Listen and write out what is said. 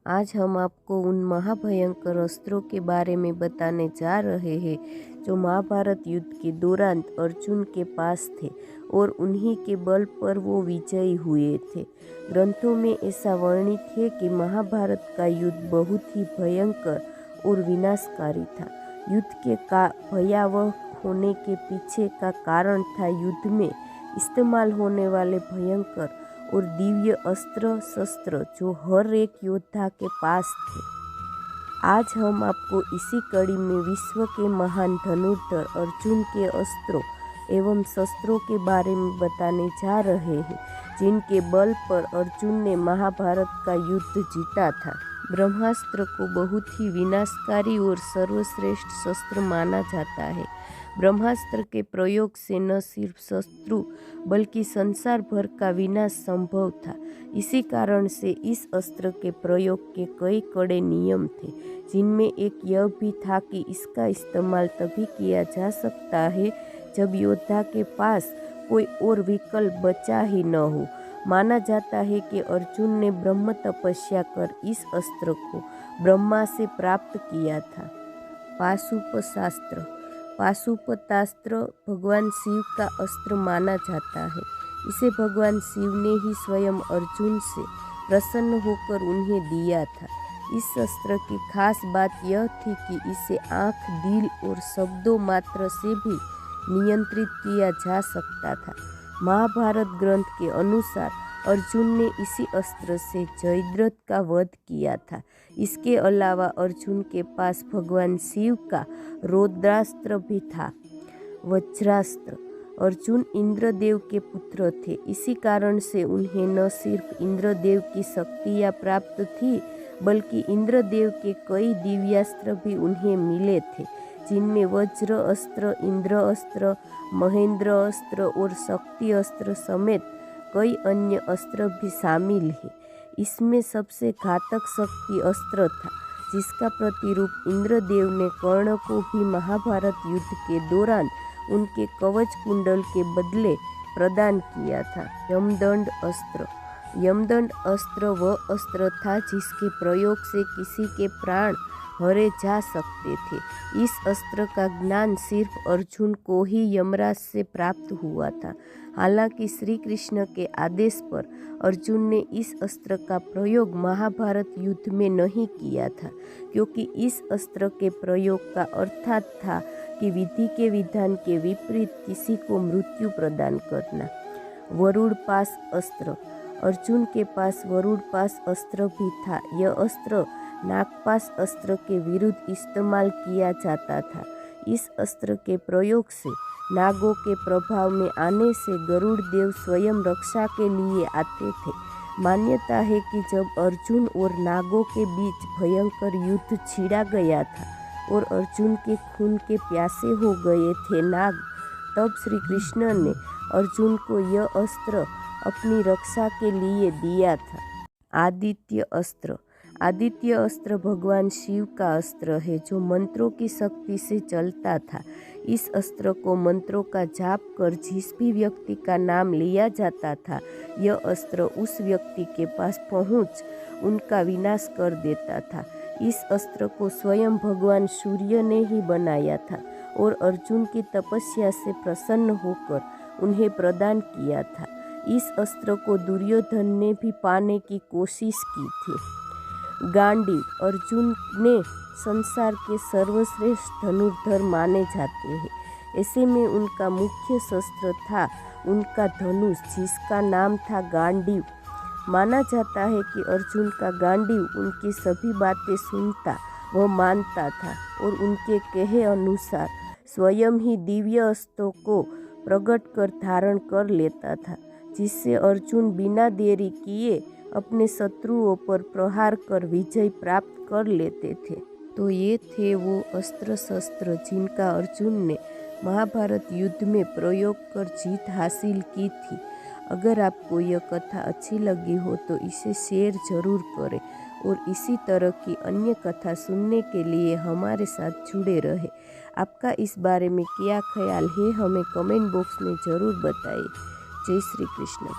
आज हम आपको उन महाभयंकर अस्त्रों के बारे में बताने जा रहे हैं जो महाभारत युद्ध के दौरान अर्जुन के पास थे और उन्हीं के बल पर वो विजयी हुए थे। ग्रंथों में ऐसा वर्णित है कि महाभारत का युद्ध बहुत ही भयंकर और विनाशकारी था। युद्ध के भयावह होने के पीछे का कारण था युद्ध में इस्तेमाल होने वाले भयंकर और दिव्य अस्त्र शस्त्र जो हर एक योद्धा के पास थे। आज हम आपको इसी कड़ी में विश्व के महान धनुर्धर अर्जुन के अस्त्रों एवं शस्त्रों के बारे में बताने जा रहे हैं जिनके बल पर अर्जुन ने महाभारत का युद्ध जीता था। ब्रह्मास्त्र को बहुत ही विनाशकारी और सर्वश्रेष्ठ शस्त्र माना जाता है। ब्रह्मास्त्र के प्रयोग से न सिर्फ शत्रु बल्कि संसार भर का विनाश संभव था। इसी कारण से इस अस्त्र के प्रयोग के कई कड़े नियम थे, जिनमें एक यह भी था कि इसका इस्तेमाल तभी किया जा सकता है जब योद्धा के पास कोई और विकल्प बचा ही न हो। माना जाता है कि अर्जुन ने ब्रह्म तपस्या कर इस अस्त्र को ब्रह्मा से प्राप्त किया था। पाशुपतास्त्र। पाशुपतास्त्र भगवान शिव का अस्त्र माना जाता है। इसे भगवान शिव ने ही स्वयं अर्जुन से प्रसन्न होकर उन्हें दिया था। इस अस्त्र की खास बात यह थी कि इसे आँख, दिल और शब्दों मात्र से भी नियंत्रित किया जा सकता था। महाभारत ग्रंथ के अनुसार अर्जुन ने इसी अस्त्र से जयद्रथ का वध किया था। इसके अलावा अर्जुन के पास भगवान शिव का रौद्रास्त्र भी था। वज्रास्त्र। अर्जुन इंद्रदेव के पुत्र थे। इसी कारण से उन्हें न सिर्फ इंद्रदेव की शक्तियाँ प्राप्त थी बल्कि इंद्रदेव के कई दिव्यास्त्र भी उन्हें मिले थे, जिनमें वज्र अस्त्र, इंद्र अस्त्र, महेंद्र अस्त्र और शक्ति अस्त्र समेत कई अन्य अस्त्र भी शामिल हैं। इसमें सबसे घातक शक्ति अस्त्र था, जिसका प्रतिरूप इंद्रदेव ने कर्ण को भी महाभारत युद्ध के दौरान उनके कवच कुंडल के बदले प्रदान किया था। यमदंड अस्त्र। यमदंड अस्त्र वह अस्त्र था जिसके प्रयोग से किसी के प्राण हरे जा सकते थे। इस अस्त्र का ज्ञान सिर्फ अर्जुन को ही यमराज से प्राप्त हुआ था। हालांकि श्री कृष्ण के आदेश पर अर्जुन ने इस अस्त्र का प्रयोग महाभारत युद्ध में नहीं किया था, क्योंकि इस अस्त्र के प्रयोग का अर्थात था कि विधि के विधान के विपरीत किसी को मृत्यु प्रदान करना। वरुणपाश अस्त्र। अर्जुन के पास वरुणपाश अस्त्र भी था। यह अस्त्र नागपाश अस्त्र के विरुद्ध इस्तेमाल किया जाता था। इस अस्त्र के प्रयोग से नागों के प्रभाव में आने से गरुड़ देव स्वयं रक्षा के लिए आते थे। मान्यता है कि जब अर्जुन और नागों के बीच भयंकर युद्ध छिड़ा गया था और अर्जुन के खून के प्यासे हो गए थे नाग, तब श्री कृष्ण ने अर्जुन को यह अस्त्र अपनी रक्षा के लिए दिया था। आदित्य अस्त्र। आदित्य अस्त्र भगवान शिव का अस्त्र है जो मंत्रों की शक्ति से चलता था। इस अस्त्र को मंत्रों का जाप कर जिस भी व्यक्ति का नाम लिया जाता था, यह अस्त्र उस व्यक्ति के पास पहुंच उनका विनाश कर देता था। इस अस्त्र को स्वयं भगवान सूर्य ने ही बनाया था और अर्जुन की तपस्या से प्रसन्न होकर उन्हें प्रदान किया था। इस अस्त्र को दुर्योधन ने भी पाने की कोशिश की थी। गांडीव। अर्जुन ने संसार के सर्वश्रेष्ठ धनुर्धर माने जाते हैं। ऐसे में उनका मुख्य शस्त्र था उनका धनुष, जिसका नाम था गांडीव। माना जाता है कि अर्जुन का गांडीव उनकी सभी बातें सुनता व मानता था और उनके कहे अनुसार स्वयं ही दिव्य अस्त्रों को प्रकट कर धारण कर लेता था, जिससे अर्जुन बिना देरी किए अपने शत्रुओं पर प्रहार कर विजय प्राप्त कर लेते थे। तो ये थे वो अस्त्र शस्त्र जिनका अर्जुन ने महाभारत युद्ध में प्रयोग कर जीत हासिल की थी। अगर आपको यह कथा अच्छी लगी हो तो इसे शेयर ज़रूर करें और इसी तरह की अन्य कथा सुनने के लिए हमारे साथ जुड़े रहें। आपका इस बारे में क्या ख्याल है, हमें कमेंट बॉक्स में ज़रूर बताइए। जय श्री कृष्ण।